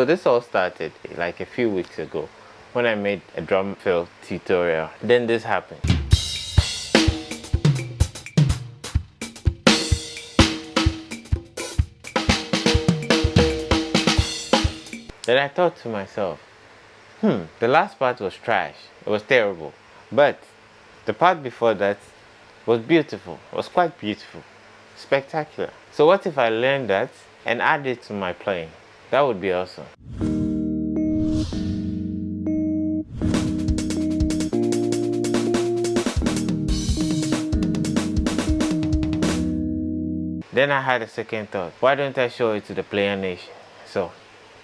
So this all started like a few weeks ago when I made a drum fill tutorial. Then this happened. Then I thought to myself, the last part was trash. It was terrible. But the part before that was beautiful. It was quite beautiful. Spectacular. So what if I learned that and add it to my playing? That would be awesome. Then I had a second thought. Why don't I show it to the Player Nation? So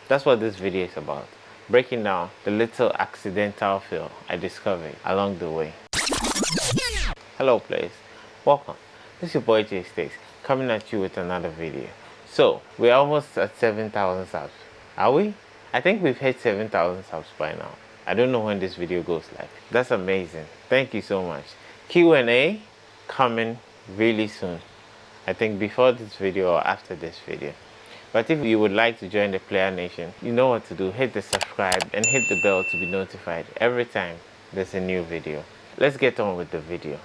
that's what this video is about. Breaking down the little accidental fill I discovered along the way. Hello players, welcome. This is your boy Jaystiqs coming at you with another video. So we're almost at 7,000 subs. Are we? I think we've hit 7,000 subs by now. I don't know when this video goes live. That's amazing. Thank you so much. Q&A coming really soon. I think before this video or after this video. But if you would like to join the Player Nation, you know what to do. Hit the subscribe and hit the bell to be notified every time there's a new video. Let's get on with the video.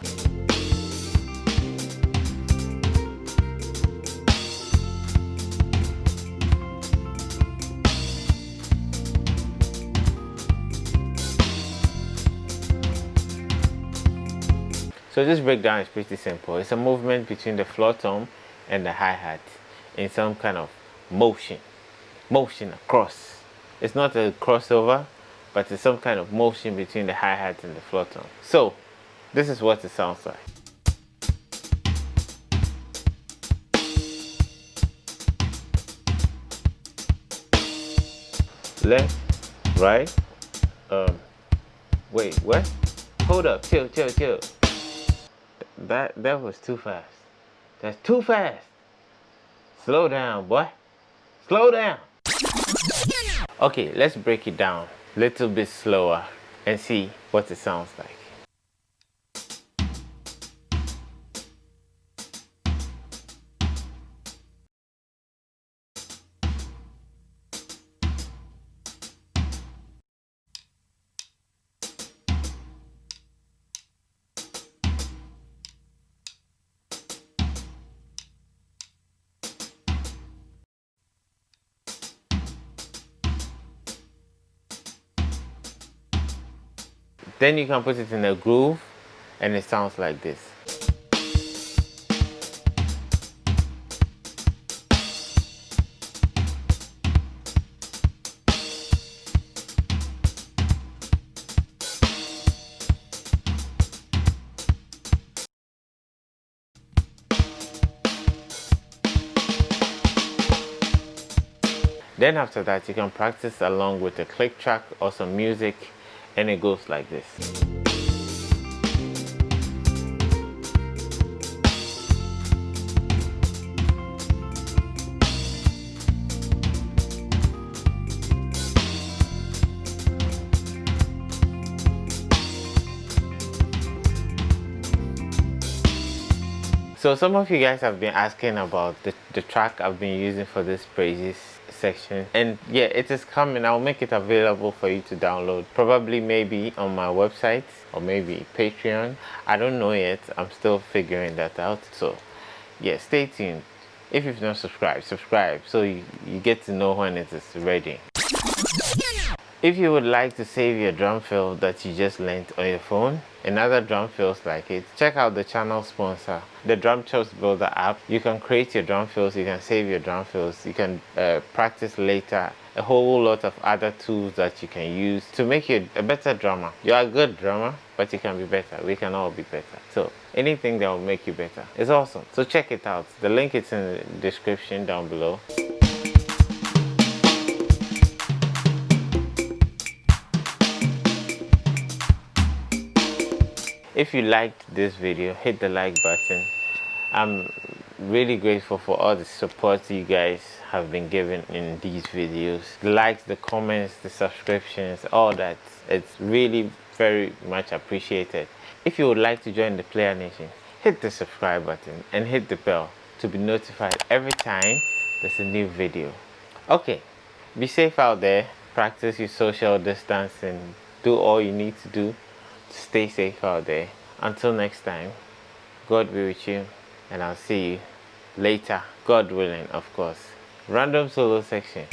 So this breakdown is pretty simple. It's a movement between the floor tom and the hi-hat in some kind of motion across. It's not a crossover, but it's some kind of motion between the hi-hat and the floor tom. So this is what it sounds like. Left, right, wait, what? Hold up, chill. That was too fast. That's too fast. Slow down, boy. Slow down. Okay, let's break it down a little bit slower and see what it sounds like. Then you can put it in a groove and it sounds like this. Then after that, you can practice along with a click track or some music, and it goes like this. So some of you guys have been asking about the track I've been using for this praises section, and yeah, it is coming. I'll make it available for you to download, probably maybe on my website or maybe Patreon. I don't know yet. I'm still figuring that out. So yeah, stay tuned. If you've not subscribed, subscribe so you get to know when it is ready. If you would like to save your drum fill that you just learned on your phone and other drum fills like it, check out the channel sponsor, the Drum Chops Builder app. You can create your drum fills, you can save your drum fills, you can practice later, a whole lot of other tools that you can use to make you a better drummer. You're a good drummer, but you can be better. We can all be better. So anything that will make you better is awesome. So check it out. The link is in the description down below. If you liked this video, hit the like button. I'm really grateful for all the support you guys have been giving in these videos. The likes, the comments, the subscriptions, all that. It's really very much appreciated. If you would like to join the Player Nation, hit the subscribe button and hit the bell to be notified every time there's a new video. Okay, be safe out there. Practice your social distancing. Do all you need to do to stay safe out there. Until next time, God be with you, and I'll see you later. God willing, of course. Random solo section.